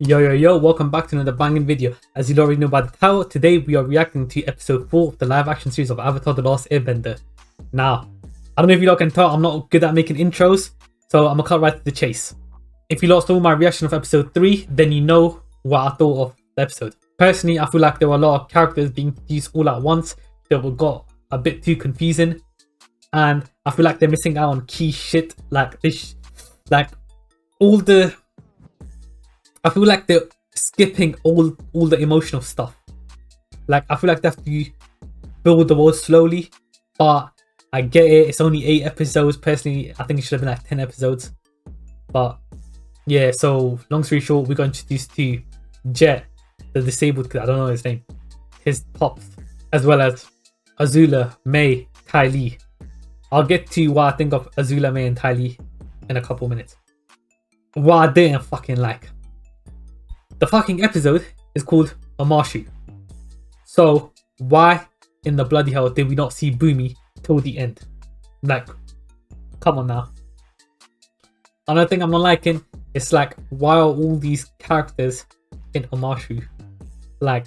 Yo, welcome back to another banging video. As you already know by the title, today we are reacting to episode 4 of the live action series of Avatar the Last Airbender. Now, I don't know if you lot can tell, I'm not good at making intros, so I'm gonna cut right to the chase. If you lot saw my reaction of episode 3, then you know what I thought of the episode. Personally, I feel like there were a lot of characters being used all at once that got a bit too confusing, and I feel like they're missing out on key shit, like this, all the... I feel like they're skipping all the emotional stuff. Like, I feel like they have to build the world slowly, but I get it. It's only 8 episodes. Personally, I think it should have been like 10 episodes. But yeah, so long story short, we got introduced to Jet, the disabled kid. I don't know his name. His pops, as well as Azula, May, Ty Lee. I'll get to what I think of Azula, May, and Ty Lee in a couple minutes. What I didn't fucking like. The fucking episode is called Amashu. So why in the bloody hell did we not see Boomy till the end? Like, come on now. Another thing I'm not liking is like, why are all these characters in Amashu? Like,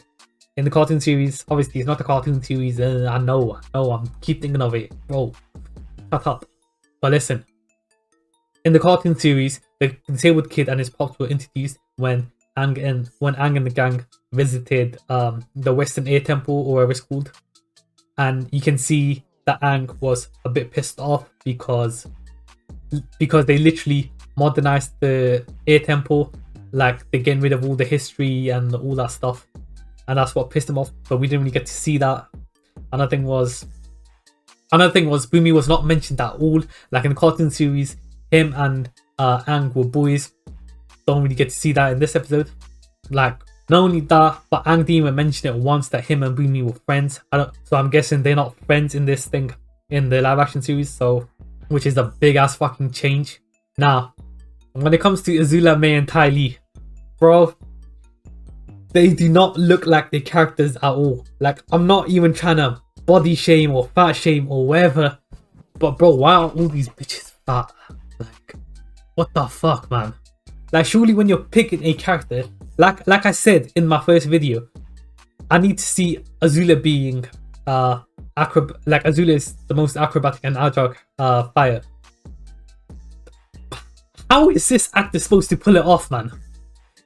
in the cartoon series, obviously it's not the cartoon series, I know, I'm keep thinking of it. Bro, shut up. But listen, in the cartoon series, the disabled kid and his pops were introduced when Aang and the gang visited the Western Air Temple, or whatever it's called, and you can see that Aang was a bit pissed off because they literally modernized the Air Temple, like they're getting rid of all the history and all that stuff, and that's what pissed him off. But we didn't really get to see that. Another thing was Boomy was not mentioned at all. Like in the cartoon series, him and Aang were boys. Don't really get to see that in this episode. Like, not only that, but Aang didn't even mention it once that him and Boomy were friends. So I'm guessing they're not friends in this thing, in the live action series, so which is a big ass fucking change. Now, when it comes to Azula, May, and Ty Lee, bro, they do not look like the characters at all. Like, I'm not even trying to body shame or fat shame or whatever, but bro, why are all these bitches fat? Like, what the fuck, man? Like, surely when you're picking a character, like I said in my first video, I need to see Azula being like Azula is the most acrobatic and agile fire. How is this actor supposed to pull it off, man?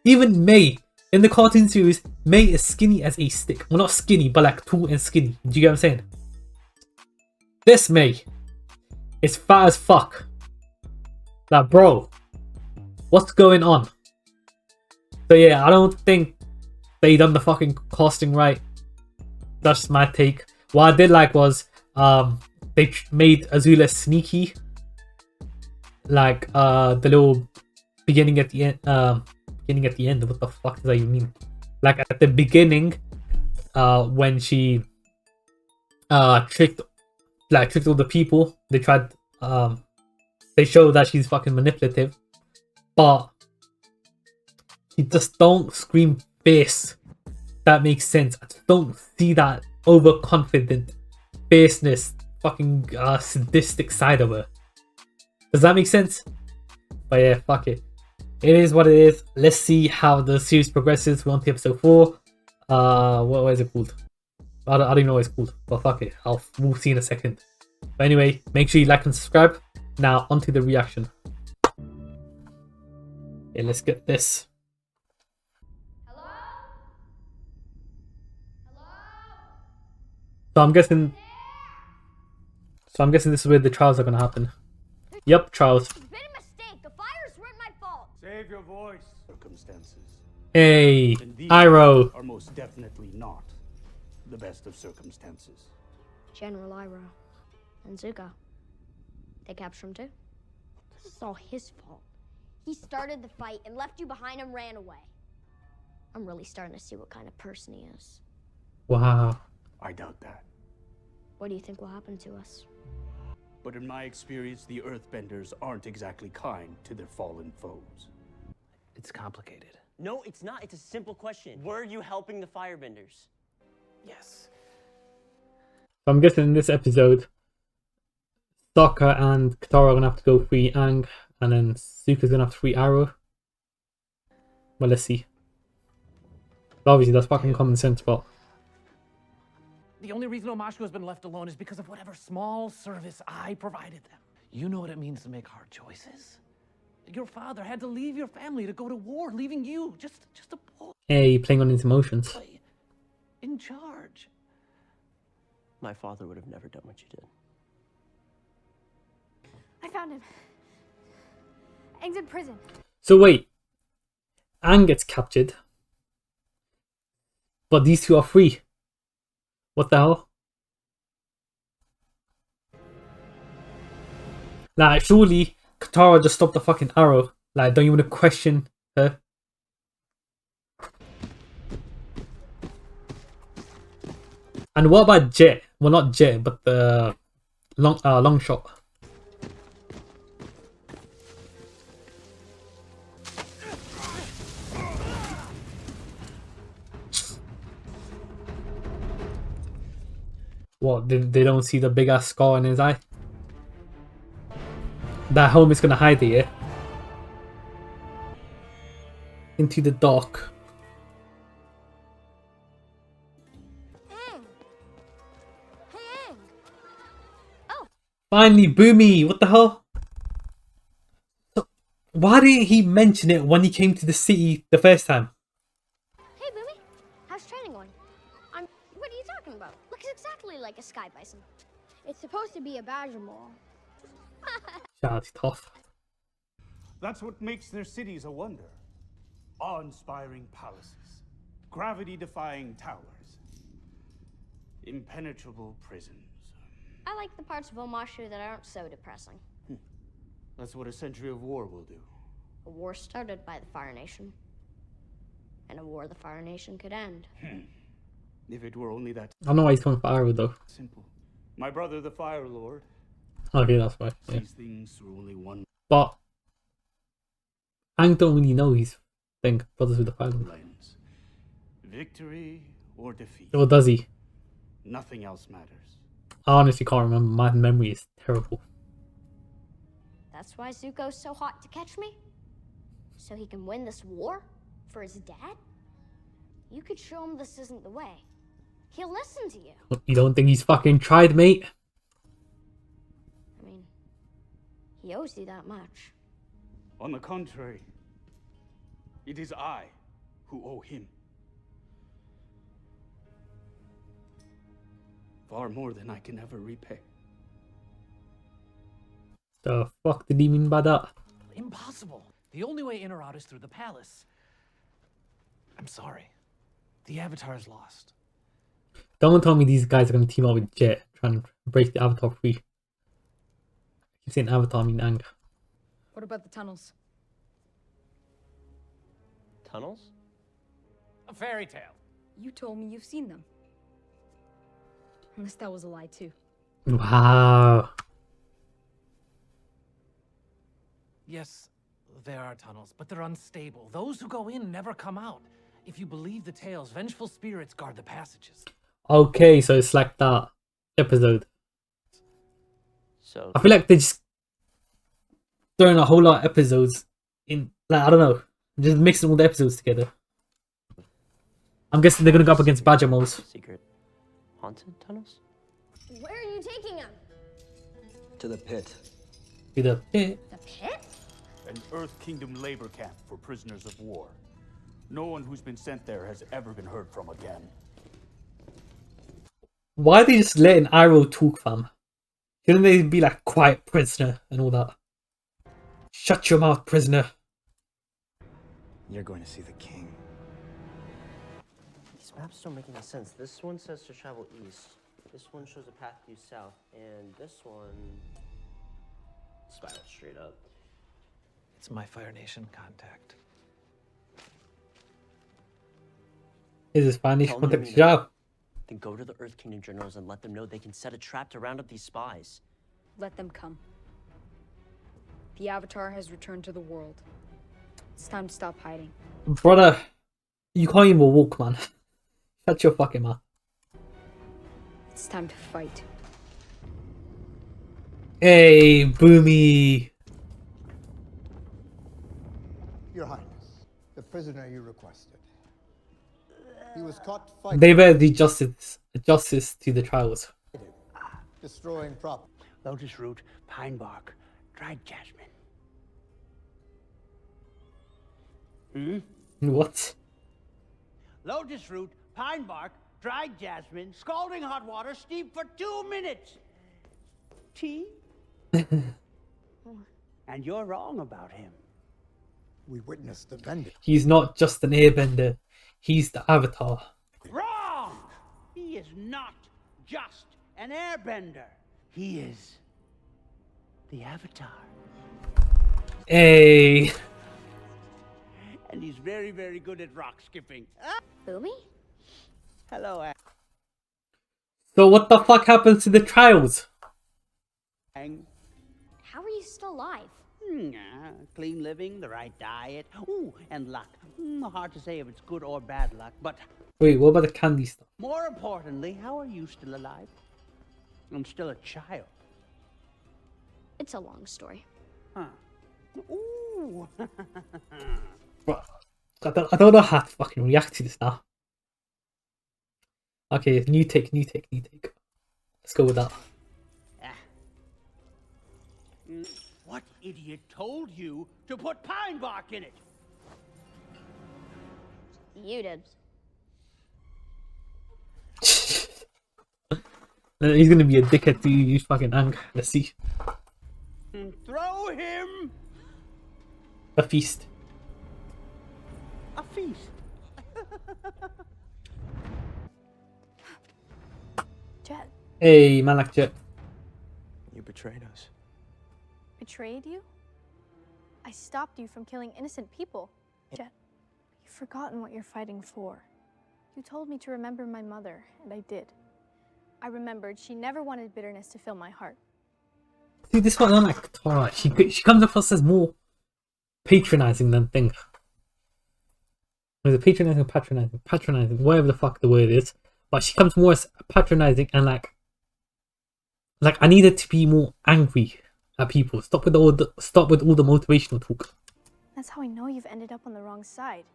Even May in the cartoon series, May is skinny as a stick. Well, not skinny, but like tall and skinny. Do you get what I'm saying? This May is fat as fuck. Like, bro, what's going on? So yeah, I don't think they done the fucking casting right. That's my take. What I did like was they made Azula sneaky. Like the little beginning at the end. What the fuck does that even mean? Like at the beginning, when she tricked all the people. They tried. They show that she's fucking manipulative. But you just don't scream fierce. That makes sense. I just don't see that overconfident fierceness, fucking sadistic side of her. Does that make sense? But yeah, fuck it. It is what it is. Let's see how the series progresses. We're on to episode 4. What is it called? I don't even know what it's called. But fuck it. We'll see in a second. But anyway, make sure you like and subscribe. Now onto the reaction. Okay, let's get this. Hello? Hello? So I'm guessing this is where the trials are gonna happen. Yep, trials. It's been a mistake. The fires weren't my fault. Save your voice. Circumstances. Hey, And these Iroh. are most definitely not the best of circumstances. General Iroh and Zuko. They captured him too. This is all his fault. He started the fight and left you behind and ran away. I'm really starting to see what kind of person he is. Wow. I doubt that. What do you think will happen to us? But in my experience, the Earthbenders aren't exactly kind to their fallen foes. It's complicated. No, it's not. It's a simple question. Were you helping the firebenders? Yes. So I'm guessing in this episode, Sokka and Katara are gonna have to go free Aang, and then Zuko's gonna have to free Iroh. Well, let's see. Obviously, that's fucking common sense, but The only reason Omashu has been left alone is because of whatever small service I provided them. You know what it means to make hard choices? Your father had to leave your family to go to war, leaving you just a boy hey, playing on his emotions. in charge. My father would have never done what you did. I found him. Aang's in prison. So wait, Aang gets captured, but these two are free. What the hell? Like, surely Katara just stopped the fucking arrow. Like, don't you want to question her? And what about Jet? Well, not Jet, but the long shot. What? They don't see the big ass scar in his eye? That helmet's gonna hide it, yeah? Into the dark. Aang! Hey, Aang! Oh, Finally, Boomy! What the hell? So, why didn't he mention it when he came to the city the first time? hey, Boomy. How's training going? What are you talking about? Looks exactly like a sky bison. It's supposed to be a badger mole. That's tough. That's what makes their cities a wonder. Awe-inspiring palaces, gravity-defying towers, impenetrable prisons. I like the parts of Omashu that aren't so depressing. That's what a century of war will do. A war started by the Fire Nation. And a war the Fire Nation could end. If it were only that I don't know why he's coming for arrow though. simple. My brother, the Fire Lord, Okay, that's why. Yeah. sees things through only one But Aang don't really know he's brothers with the fire. lens. Victory or defeat. Or does he? Nothing else matters. I honestly can't remember. My memory is terrible. That's why Zuko's so hot to catch me? So he can win this war? For his dad? You could show him this isn't the way. He'll listen to you. You don't think he's fucking tried, mate? I mean, he owes you that much. On the contrary, it is I who owe him. Far more than I can ever repay. The fuck did he mean by that? Impossible. The only way in or out is through the palace. I'm sorry. The Avatar's lost. Don't tell me these guys are gonna team up with Jet, trying to break the Avatar free. I keep saying Avatar, I mean Aang. What about the tunnels? Tunnels? A fairy tale. You told me you've seen them. Unless that was a lie too. Wow. Yes, there are tunnels, but they're unstable. Those who go in never come out. If you believe the tales, vengeful spirits guard the passages. Okay, so it's like that episode. So I feel like they're just throwing a whole lot of episodes in, like, I don't know, just mixing all the episodes together. I'm guessing they're gonna go up against Badger Moles. secret haunted tunnels? Where are you taking him? To the pit. To the pit. The pit? An Earth Kingdom labor camp for prisoners of war. No one who's been sent there has ever been heard from again. Why are they just letting Iroh talk, fam? Shouldn't they be like, quiet, prisoner, and all that? Shut your mouth, prisoner. You're going to see the king. These maps don't make any sense. This one says to travel east. This one shows a path due south. And this one spirals straight up. It's my Fire Nation contact. Is this Spanish Tell them contact you know. Zhao? Then go to the Earth Kingdom generals and let them know they can set a trap to round up these spies. Let them come. The Avatar has returned to the world. It's time to stop hiding. Brother, you can't even walk, man. Shut your fucking mouth. It's time to fight. Hey, Boomy. Your Highness, the prisoner you requested. He was caught fighting, They better do justice to the trials. destroying property. Lotus root, pine bark, dried jasmine. What? Lotus root, pine bark, dried jasmine, scalding hot water, steep for 2 minutes. Tea? And you're wrong about him. We witnessed the bending. He's not just an airbender. He's the Avatar. Wrong! He is not just an airbender. He is the Avatar. Hey. And he's very, very good at rock skipping. Boomy? Hello, So what the fuck happens to the trials? Aang. How are you still alive? Clean living, the right diet, ooh, and luck. Hard to say if it's good or bad luck, but Wait, what about the candy stuff? more importantly, how are you still alive? I'm still a child. It's a long story. Huh. Ooh. Bro, I don't know how to fucking react to this now. Okay, new take. Let's go with that. What idiot told you to put pine bark in it? You did. He's gonna be a dickhead to you fucking Aang. Let's see. Throw him A feast. a feast. Jet, Hey, man like Jet. You betrayed us. Betrayed you? I stopped you from killing innocent people. Jet, you've forgotten what you're fighting for. You told me to remember my mother, and I did. I remembered she never wanted bitterness to fill my heart. See, this one, I'm like Tara. She comes across as more patronizing than thing. Is it patronizing or patronizing? Patronizing, whatever the fuck the word is. But she comes more as patronizing and like I needed to be more angry at people. Stop with all the motivational talk. That's how I know you've ended up on the wrong side.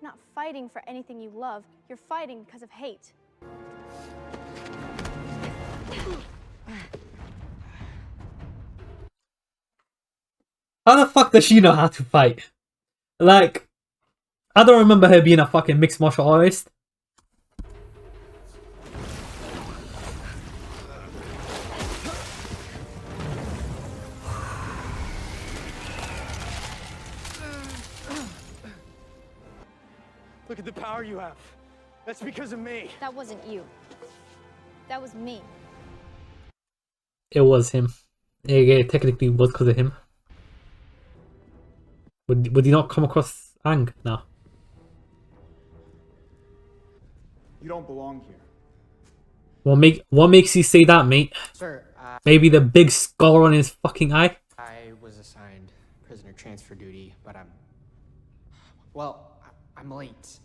You're not fighting for anything you love. You're fighting because of hate. How the fuck does she know how to fight? Like, I don't remember her being a fucking mixed martial artist. Look at the power you have. That's because of me. That wasn't you. That was me. It was him. Yeah, technically it was because of him. Would he not come across Aang now? You don't belong here. What makes you say that, mate? Sir, Maybe the big scar on his fucking eye? I was assigned prisoner transfer duty, but I'm late.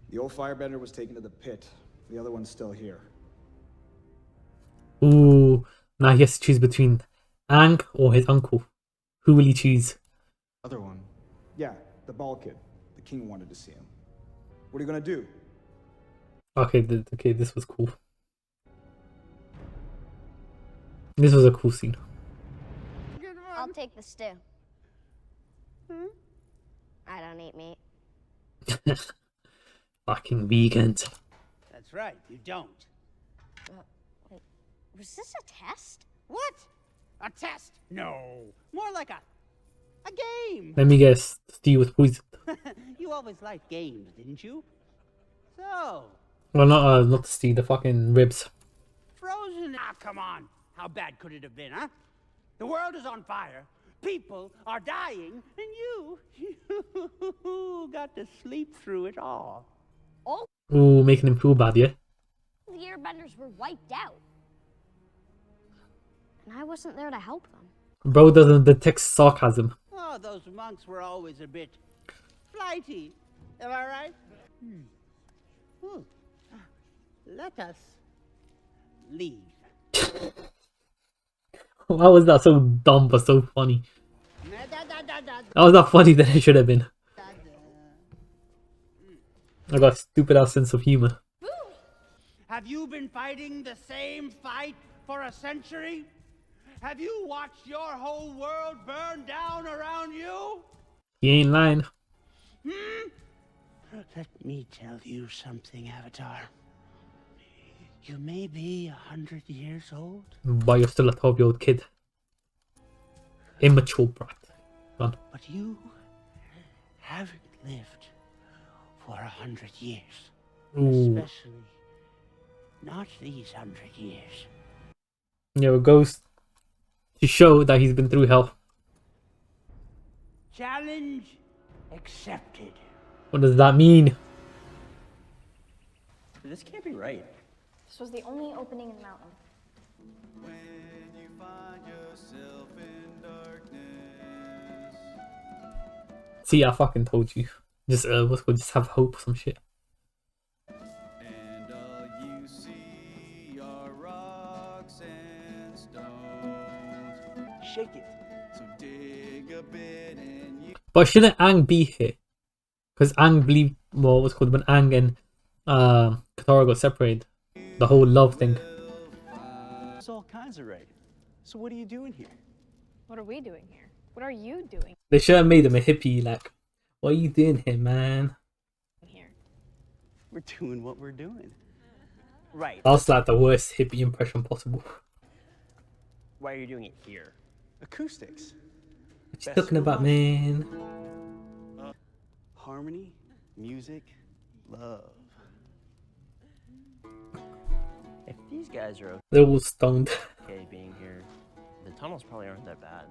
The old firebender was taken to the pit. The other one's still here. Ooh, now he has to choose between Aang or his uncle. Who will he choose? Other one? Yeah, the bald kid. The king wanted to see him. What are you gonna do? Okay, okay, this was cool. This was a cool scene. I'll take the stew. I don't eat meat. Fucking vegans. That's right, you don't. Wait, was this a test? What? A test? No. More like a game. Let me guess, Steve was poisoned. You always liked games, didn't you? So, Well, not the Steve, the fucking ribs. frozen. Ah, come on. How bad could it have been, huh? The world is on fire. People are dying, and you got to sleep through it all. All Ooh, making him feel bad, yeah? the airbenders were wiped out. And I wasn't there to help them. Bro doesn't detect sarcasm. Oh, those monks were always a bit flighty. Am I right? Let us leave. Why was that so dumb but so funny? That was not funny that it should have been. I got a stupid ass sense of humor. Have you been fighting the same fight for a century? Have you watched your whole world burn down around you? He ain't lying. Let me tell you something, Avatar. You may be 100 years old, But you're still a 12-year-old kid. Immature brat. Run. but you haven't lived for 100 years. Ooh. Especially not these 100 years. Yeah, it goes to show that he's been through hell. Challenge accepted. What does that mean? This can't be right. This was the only opening in the mountain. When you find yourself in darkness. See, I fucking told you. Just what's called, just have hope or some shit. And all you see are rocks and stones. Shake it. So dig a bit and you. But shouldn't Aang be here? Because Aang believed, well, what's called when Aang and Katara got separated. The whole love thing. It's all kinds of right. So what are you doing here? What are we doing here? What are you doing They should have made him a hippie, like, what are you doing here, man? here? We're doing what we're doing. Right. That's like the worst hippie impression possible. Why are you doing it here? Acoustics. What you talking about, man? Harmony, music, love. If these guys are They're all stoned. okay being here, the tunnels probably aren't that bad.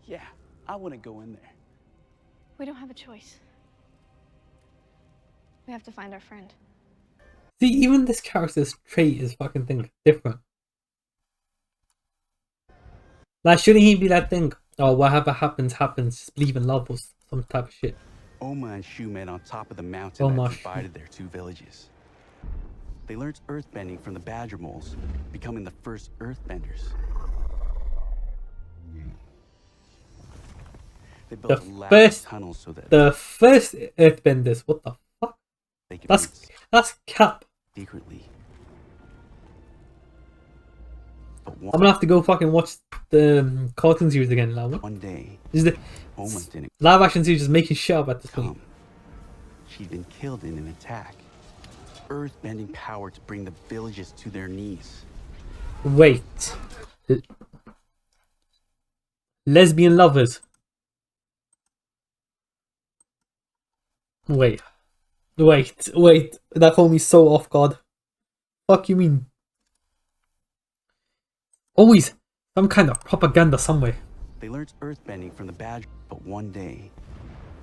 Yeah, I want to go in there. We don't have a choice. We have to find our friend. See, even this character's trait is fucking thing different. Like, shouldn't he be that thing? Oh, whatever happens, happens. Just believe in love or some type of shit. Oma and Shu met on top of the mountain Oma that Shu. divided their two villages. They learned earthbending from the badger moles, becoming the first earthbenders. They The built elaborate first, tunnels so that the first earthbenders. What the fuck? they could That's cap. secretly. But I'm gonna have to go fucking watch the cartoon series again. Like, what? one day, Is the Oma didn't live action series just making shit up at this point? come. She'd been killed in an attack. Earthbending power to bring the villages to their knees. Wait. Lesbian lovers. Wait. That caught me so off guard. Fuck you mean? Always some kind of propaganda somewhere. They learned earthbending from the badger, but one day,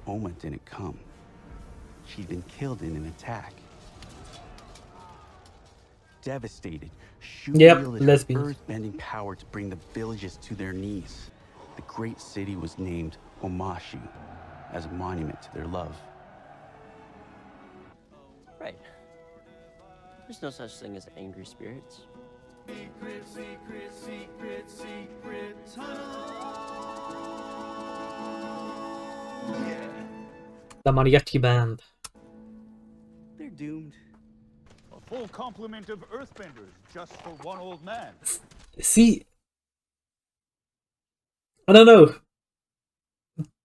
Oma didn't come. She'd been killed in an attack. Devastated, Shu wielded her lesbians. earthbending power to bring the villages to their knees. The great city was named Omashu as a monument to their love. Right. There's no such thing as angry spirits. Secret, secret, secret, secret tunnel. Yeah. The mariachi band. They're doomed. A full complement of earthbenders just for one old man. See, I don't know.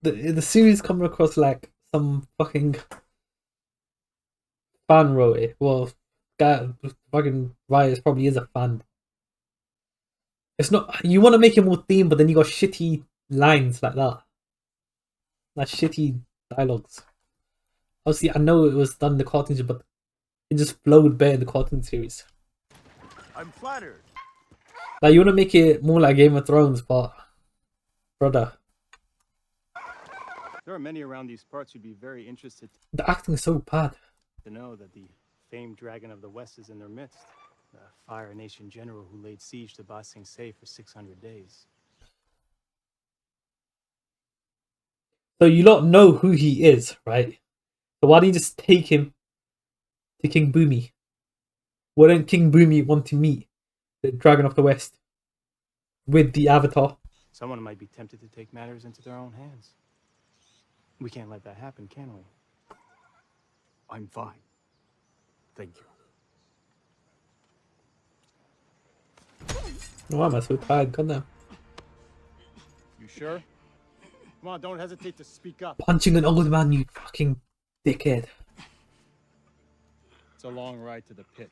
The series coming across like some fucking fan wrote it. Well, guy fucking writers probably is a fan. It's not. You want to make it more theme, but then you got shitty lines like that. Like shitty dialogues. Obviously, I know it was done in the cartoon series, but it just flowed better in the cartoon series. I'm flattered. Like, you want to make it more like Game of Thrones, but brother, There are many around these parts who'd be very interested the acting is so bad. to know that the famed Dragon of the West is in their midst, the Fire Nation general who laid siege to Ba Sing Se for 600 days. So you don't know who he is, right? So why don't you just take him to King Boomy? Wouldn't King Boomy want to meet the Dragon of the West with the Avatar? Someone might be tempted to take matters into their own hands. We can't let that happen, can we? I'm fine. Thank you. Why am I so tired? Goddamn. You sure? Come on, don't hesitate to speak up. Punching an old man, you fucking dickhead. It's a long ride to the pit.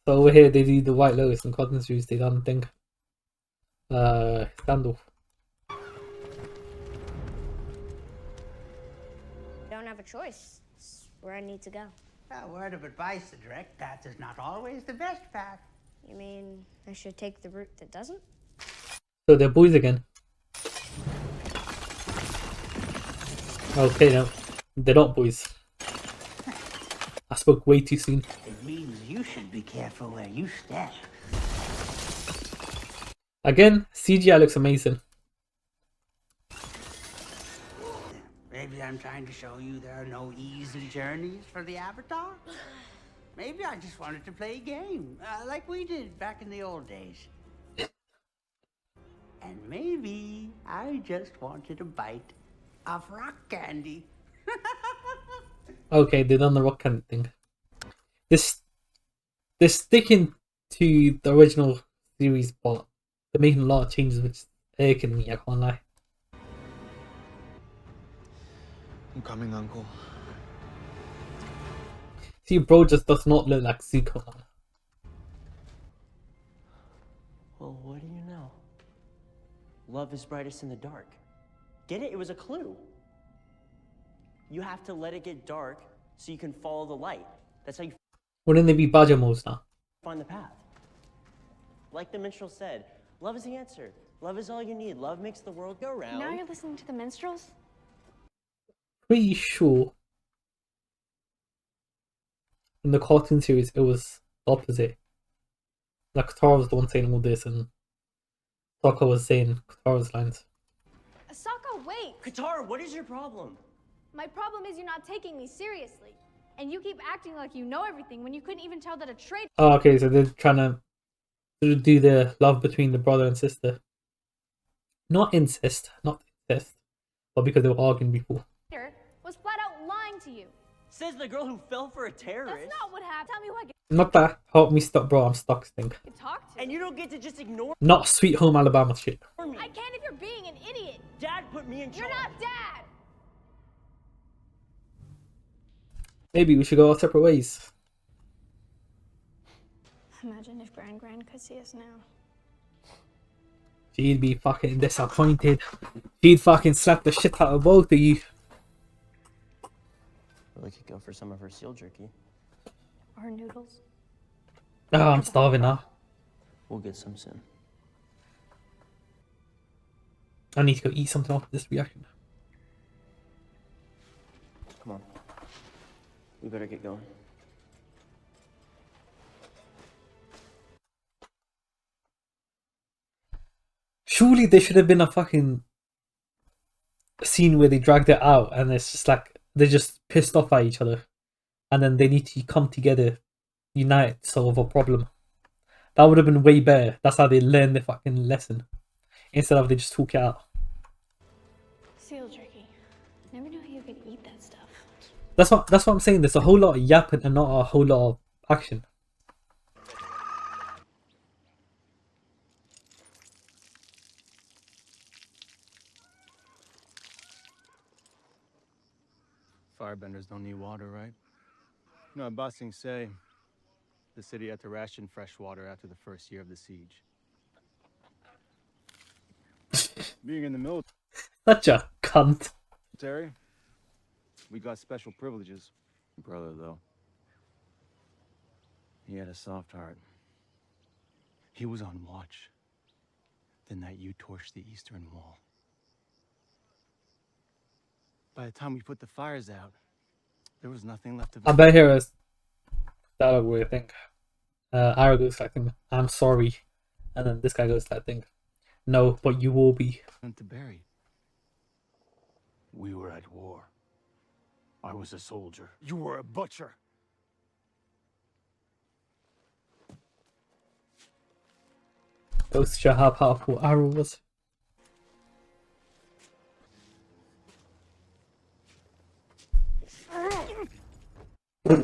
So over here they do the White Lotus and Cotton Series, they done thing. Standoff. I don't have a choice. It's where I need to go. A word of advice, the direct path is not always the best path. You mean I should take the route that doesn't? So they're boys again. Okay, no, they're not boys. I spoke way too soon. It means you should be careful where you step. Again, CGI looks amazing. Maybe I'm trying to show you there are no easy journeys for the Avatar. Maybe I just wanted to play a game, like we did back in the old days. And maybe I just wanted a bite of rock candy. Okay, they done the rock candy thing. They're sticking to the original series, but they're making a lot of changes, which is irking me, I can't lie. I'm coming, Uncle. See, bro just does not look like Zuko. Well, what do you know? Love is brightest in the dark. Get it? It was a clue. You have to let it get dark so you can follow the light. That's how you Wouldn't they be badger modes now? find the path. Like the minstrel said, love is the answer. Love is all you need. Love makes the world go round. Now you're listening to the minstrels? Pretty sure in the cartoon series it was the opposite. Like Katara was the one saying all this and Sokka was saying Katara's lines. Asaka, wait! Katara, what is your problem? My problem is you're not taking me seriously. And you keep acting like you know everything when you couldn't even tell that a trade. Oh, okay, so they're trying to do the love between the brother and sister. Not incest, but because they were arguing before. Was flat out lying to you. Says the girl who fell for a terrorist. That's not what happened. Tell me what Not that. Help me stop, bro. I'm stuck. Thing. you talk to. And you don't get to just ignore Not Sweet Home Alabama shit. me. I can't if you're being an idiot. Dad put me in charge. You're not dad. Maybe we should go our separate ways. Imagine if Gran could see us now. She'd be fucking disappointed. She'd fucking slap the shit out of both of you. Or we could go for some of her seal jerky. Or noodles. Oh, I'm starving now. We'll get some soon. I need to go eat something after this reaction. Come on. We better get going. Surely there should have been a fucking scene where they dragged it out and it's just like they're just pissed off at each other and then they need to come together, unite, solve a problem. That would have been way better. That's how they learn the fucking lesson. Instead of they just talk it out. Seal jerky. Never knew you could eat that stuff. That's what I'm saying. There's a whole lot of yapping and not a whole lot of action. Firebenders don't need water, right? You know, at Ba Sing Se, the city had to ration fresh water after the first year of the siege. Being in the Such a cunt. military, we got special privileges. Brother, though, he had a soft heart. He was on watch the night you torched the Eastern Wall. By the time we put the fires out, there was nothing left of it. I bet here is dialogue where I think Ira goes like, I'm sorry. And then this guy goes like, no, but you will be. To bury. We were at war. I was a soldier. You were a butcher. Goes to show how powerful Ira was. I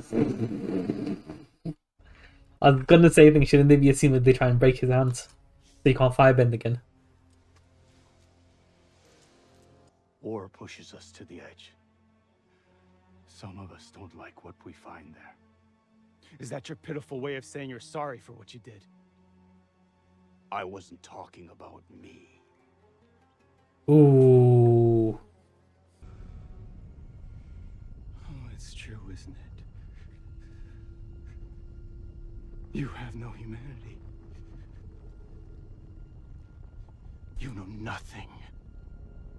was gonna say, I think shouldn't they be assuming they try and break his hands so he can't firebend again? War pushes us to the edge. Some of us don't like what we find there. Is that your pitiful way of saying you're sorry for what you did? I wasn't talking about me. Ooh. Oh, it's true, isn't it? You have no humanity. You know nothing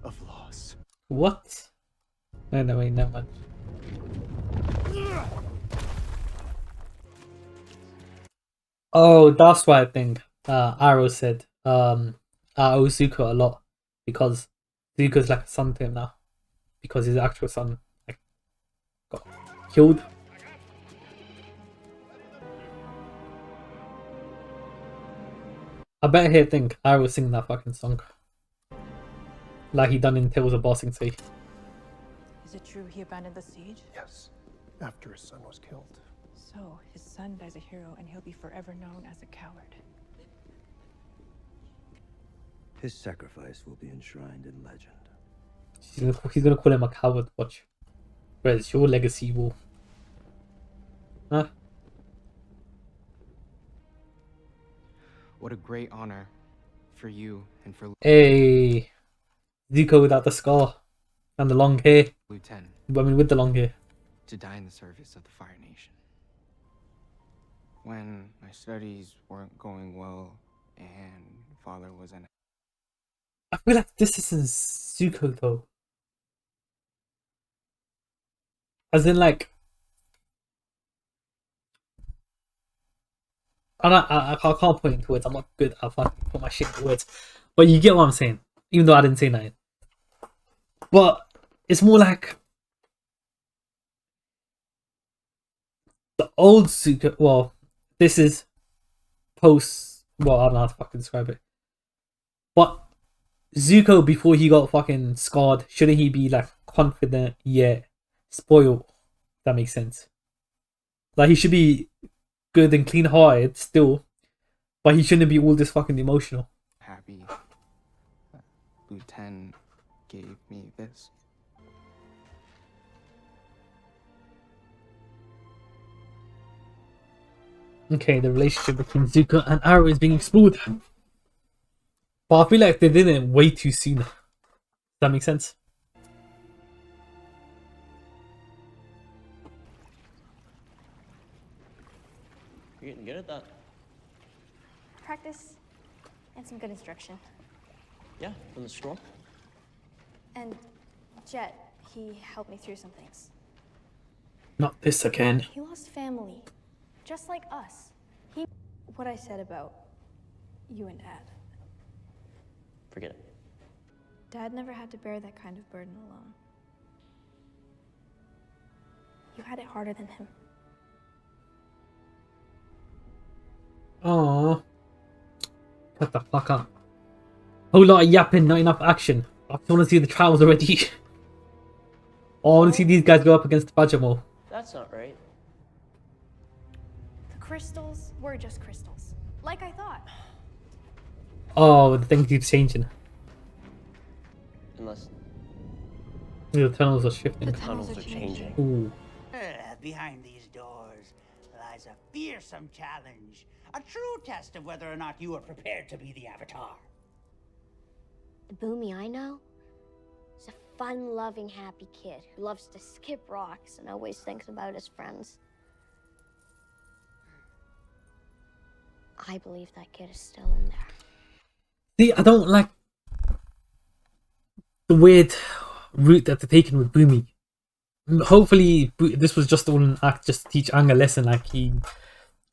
of loss. What? No, wait, never mind. Oh, that's why I think Arrow said I owe Zuko a lot because Zuko's like a son to him now because his actual son like got killed. I bet he'd think Arrow singing that fucking song like he done in Tales of Bossing Sea. Is it true he abandoned the siege? Yes, after his son was killed. So, his son dies a hero and he'll be forever known as a coward. His sacrifice will be enshrined in legend. He's gonna call him a coward, watch. Where's your legacy will? Huh? What a great honor for you and for Hey, Zuko without the scar and the long hair. Lieutenant. I mean, with the long hair. To die in the service of the Fire Nation. When my studies weren't going well and father was in. I feel like this isn't Zuko though. As in, like, I can't put into words. I'm not good at fucking put my shit into words. But you get what I'm saying, even though I didn't say nothing. But it's more like the old Zuko. Well, this is post. Well, I don't know how to fucking describe it. But Zuko, before he got fucking scarred, shouldn't he be like confident yet spoiled? If that makes sense. Like, he should be good and clean hearted still, but he shouldn't be all this fucking emotional. Happy that Lieutenant gave me this. Okay, the relationship between Zuko and Arrow is being explored. But I feel like they did it way too soon. Does that make sense? You're getting good at that. Practice and some good instruction. Yeah, from the scroll. And Jet, he helped me through some things. Not this again. He lost family, just like us. What I said about you and Dad. Forget it. Dad never had to bear that kind of burden alone. You had it harder than him. Aww. Shut the fuck up. Whole lot of yapping, not enough action. I just want to see the trials already. Oh, I want to see these guys go up against the Bajamol. That's not right. The crystals were just crystals, like I thought. Oh, the thing keeps changing. Unless The tunnels are shifting. the tunnels are changing. Ooh. Behind these doors lies a fearsome challenge, a true test of whether or not you are prepared to be the Avatar. The Boomy I know is a fun-loving, happy kid who loves to skip rocks and always thinks about his friends. I believe that kid is still in there. See, I don't like the weird route that they're taking with Boomy. Hopefully, this was just all an act just to teach Aang a lesson. Like, he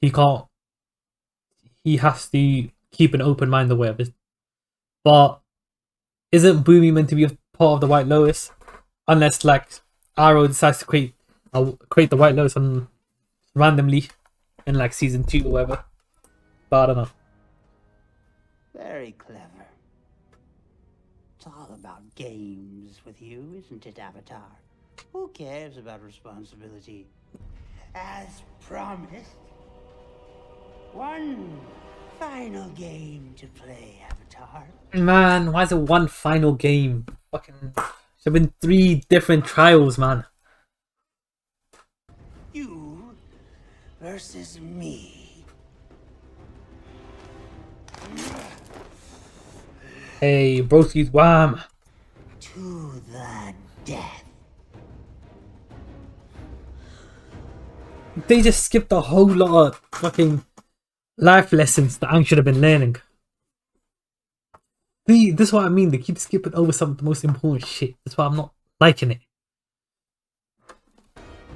can't. He has to keep an open mind or whatever. But isn't Boomy meant to be a part of the White Lotus? Unless, like, Arrow decides to create the White Lotus randomly in, like, season 2 or whatever. But I don't know. Very clever. It's all about games with you, isn't it, Avatar? Who cares about responsibility? as promised, one final game to play, Avatar. Man, why is it one final game? Fucking, there's been 3 different trials, man. You versus me. Hey, broski's wham. To the death. They just skipped a whole lot of fucking life lessons that Aang should have been learning. See, this is what I mean. They keep skipping over some of the most important shit. That's why I'm not liking it.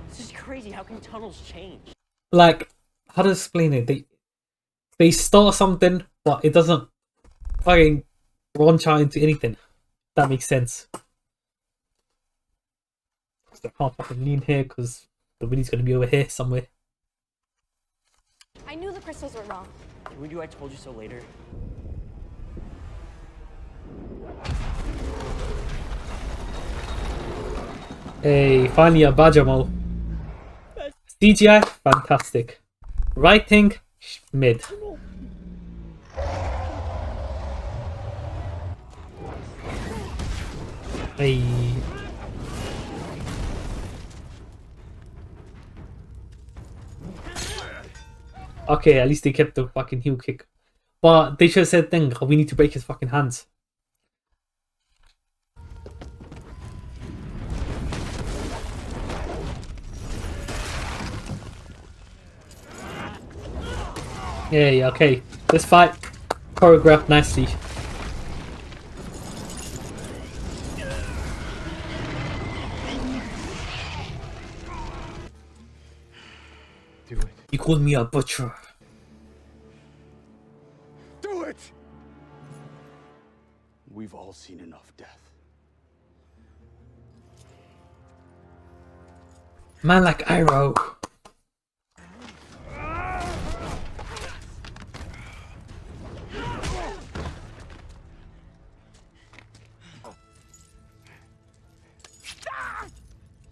This is crazy. How can tunnels change? Like, how to explain it? They start something, but it doesn't fucking branch out into anything. That makes sense. I can't fucking lean here because the Winnie's gonna be over here somewhere. I knew the crystals were wrong. Can we do I told you so later? Hey, finally a Bajamo. CGI, fantastic. Writing, mid. Hey. Okay, at least they kept the fucking heel kick. But they should have said, thing, we need to break his fucking hands. Yeah, okay. This fight choreographed nicely. Do it. You called me a butcher. Do it! We've all seen enough death. Man like Iroh.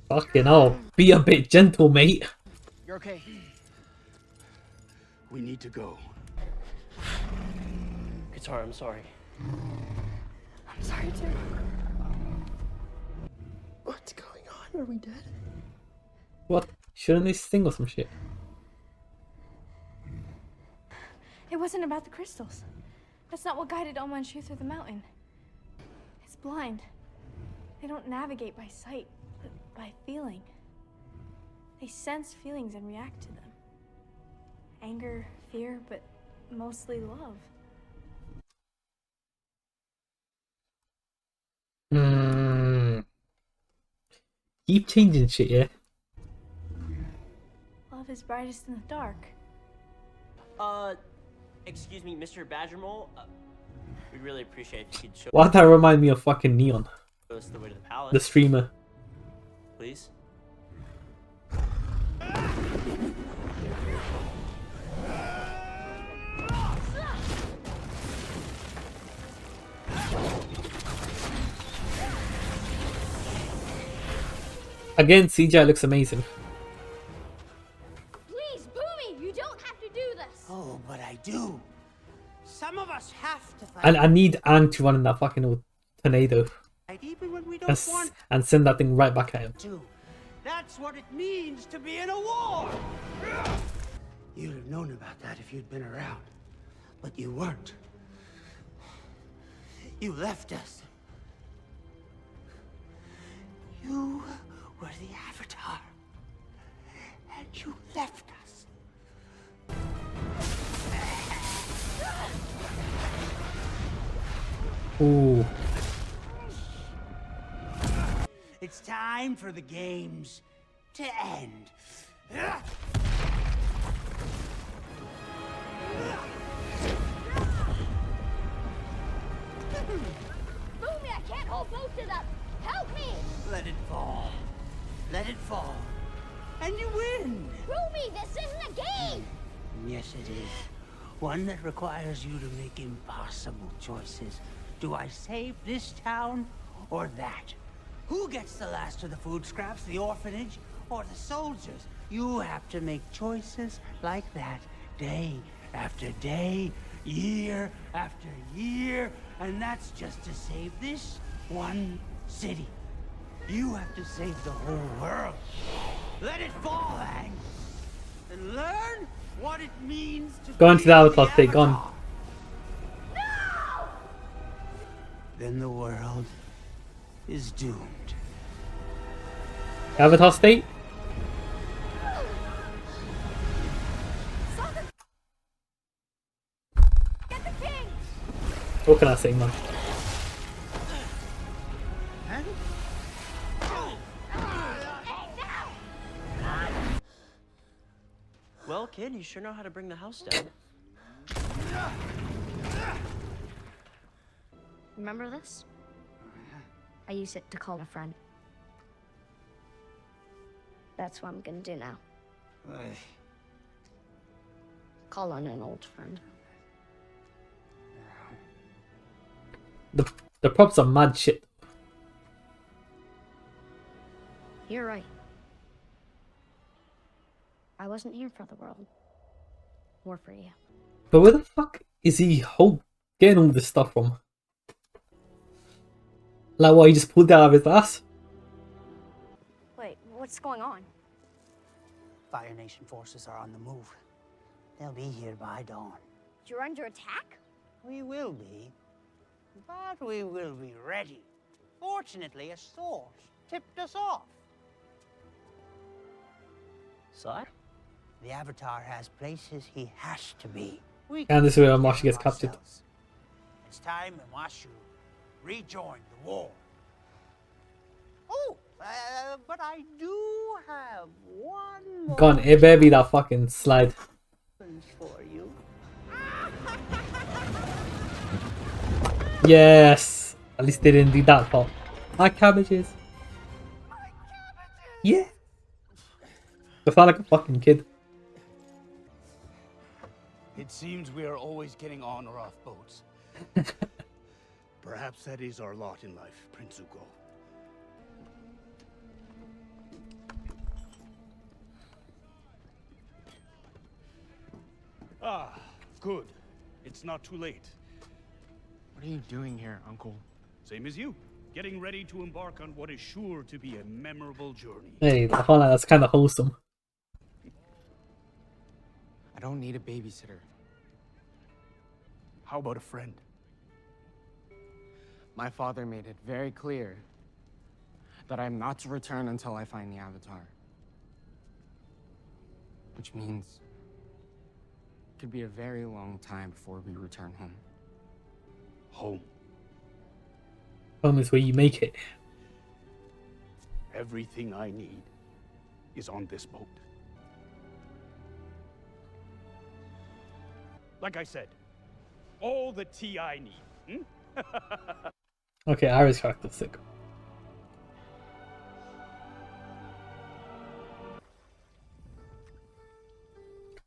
Fucking hell. Be a bit gentle, mate. You're okay. We need to go. Guitar, I'm sorry. I'm sorry too. What's going on? Are we dead? What? Shouldn't they sing or some shit? It wasn't about the crystals. That's not what guided Oma and Shu through the mountain. It's blind. They don't navigate by sight, but by feeling. They sense feelings and react to them. Anger, fear, but mostly love. Keep changing shit, yeah? Love is brightest in the dark. Excuse me, Mr. Badgermole. We'd really appreciate if you could show Why did that remind me of fucking Neon? us the way to the palace. The streamer. Please? Again, CGI looks amazing. Please, Boomy, you don't have to do this. Oh, but I do. Some of us have to fight. And I need Aang to run in that fucking old tornado. Even when we don't want And send that thing right back at him. to. That's what it means to be in a war. You'd have known about that if you'd been around. But you weren't. You left us. You were the Avatar. And you left us. Ooh. It's time for the games to end. Boomy, I can't hold both of them. Help me. Let it fall. Let it fall. And you win. Boomy, this isn't a game. Yes, it is. One that requires you to make impossible choices. Do I save this town or that? Who gets the last of the food scraps, the orphanage or the soldiers. You have to make choices like that day after day, year after year, and that's just to save this one city. You have to save the whole world. Let it fall, Aang, and learn what it means to Go into be the Avatar state, Avatar. gone. Then the world is doomed. Avatar state? What can I say, man? Well, kid, you sure know how to bring the house down. Remember this? I use it to call a friend. That's what I'm gonna do now. Call on an old friend. The props are mad shit. You're right. I wasn't here for the world. Or for you. But where the fuck is he getting all this stuff from? Like what, he just pulled that out of his ass? Wait, what's going on? Fire Nation forces are on the move. They'll be here by dawn. You're under attack? We will be. But we will be ready. Fortunately, a source tipped us off. Sire? The Avatar has places he has to be. And this is where Mashu gets captured. It's time Mashu rejoined the war. Oh, but I do have one more Gone, it better be that fucking slide. for you. Yes! At least they didn't do that part. My cabbages. Yeah! I sound like a fucking kid. It seems we are always getting on or off boats. Perhaps that is our lot in life, Prince Zuko. Ah, good. It's not too late. What are you doing here, Uncle? Same as you. Getting ready to embark on what is sure to be a memorable journey. Hey, I found that's kind of wholesome. I don't need a babysitter. How about a friend? My father made it very clear that I am not to return until I find the Avatar. Which means it could be a very long time before we return home. Home. Home is where you make it. Everything I need is on this boat. Like I said, all the tea I need. Okay, Iris character sick.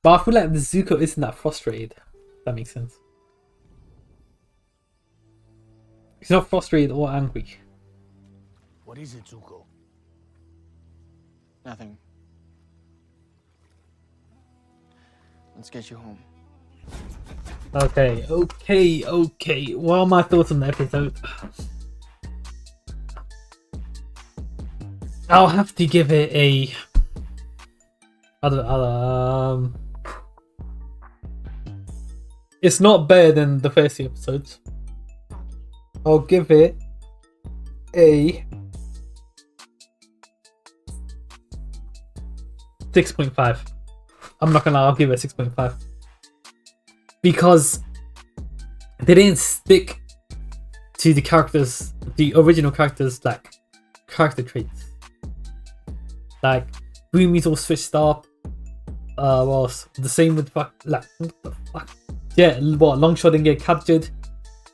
But I feel like the Zuko isn't that frustrated. If that makes sense. He's not frustrated or angry. What is it, Zuko? Nothing. Let's get you home. Okay. What are my thoughts on the episode? I'll have to give it a... It's not better than the first 2 episodes. I'll give it a 6.5. I'm not gonna lie, I'll give it a 6.5. Because they didn't stick to the characters, the original characters, like character traits. Like Boomy's all switched up. What else? The same with what the fuck? Yeah, Longshot didn't get captured.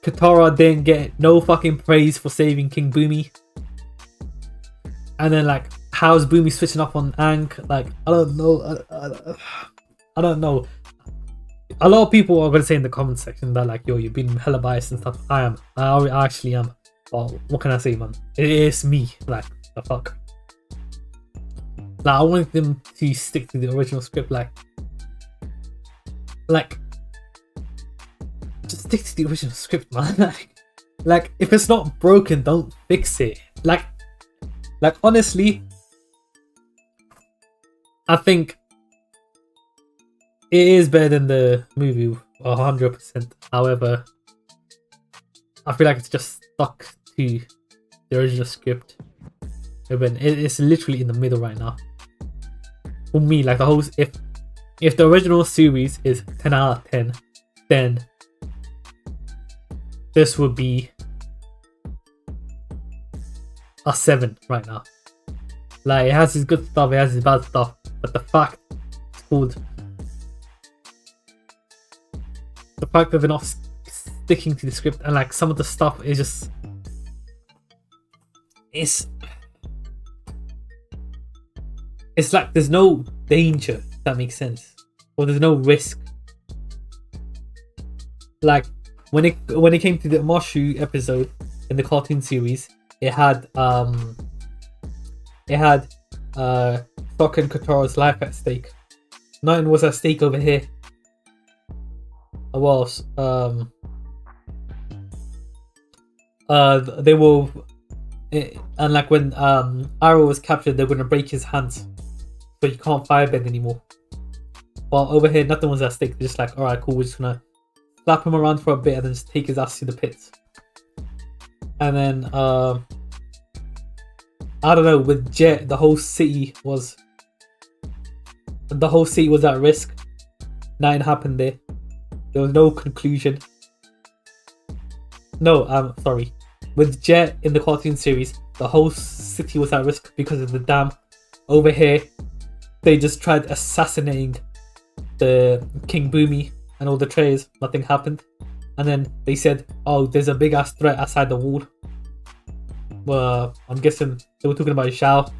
Katara didn't get no fucking praise for saving King Boomy. And then like, how's Boomy switching up on Aang? Like, I don't know. I don't know. A lot of people are gonna say in the comment section that like, yo, you're being hella biased and stuff. I am. I actually am. But what can I say, man? It is me. Like, the fuck. Like I wanted them to stick to the original script. Like just stick to the original script, man. Like if it's not broken, don't fix it. Like honestly, I think it is better than the movie 100%. However, I feel like it's just stuck to the original script. It's literally in the middle right now. For me, like the whole if the original series is 10 out of 10, then this would be a 7 right now. Like it has its good stuff, it has its bad stuff, but the fact it's called the fact that they're not sticking to the script, and like some of the stuff is just it's like there's no danger, if that makes sense, or there's no risk. Like when it came to the Moshu episode in the cartoon series, it had Sokka and Katara's life at stake. Nothing was at stake over here. What else? They were, and like when Arrow was captured, they're gonna break his hands, so he can't firebend anymore. While over here, nothing was at stake. They're just like, all right, cool, we're just gonna slap him around for a bit and then just take his ass to the pits. And then I don't know, with Jet, the whole city was at risk. Nothing happened there. There was no conclusion. No, sorry. With Jet in the cartoon series, the whole city was at risk because of the dam. Over here, they just tried assassinating the King Boomy and all the trays. Nothing happened. And then they said, oh, there's a big ass threat outside the wall. Well, I'm guessing they were talking about Zhao.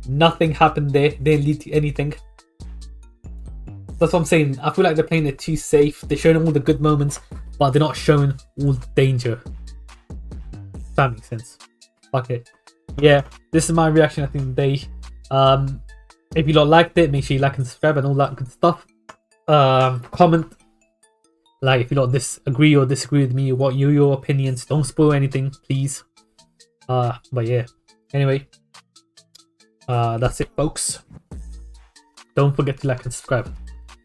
Nothing happened there. They didn't lead to anything. That's what I'm saying. I feel like they're playing it too safe. They're showing all the good moments, but they're not showing all the danger. If that makes sense. Okay. Yeah, this is my reaction at the end of the day. If you lot liked it, make sure you like and subscribe and all that good stuff. Comment. Like if you lot disagree or disagree with me, what your opinions. Don't spoil anything, please. But yeah. Anyway. That's it, folks. Don't forget to like and subscribe.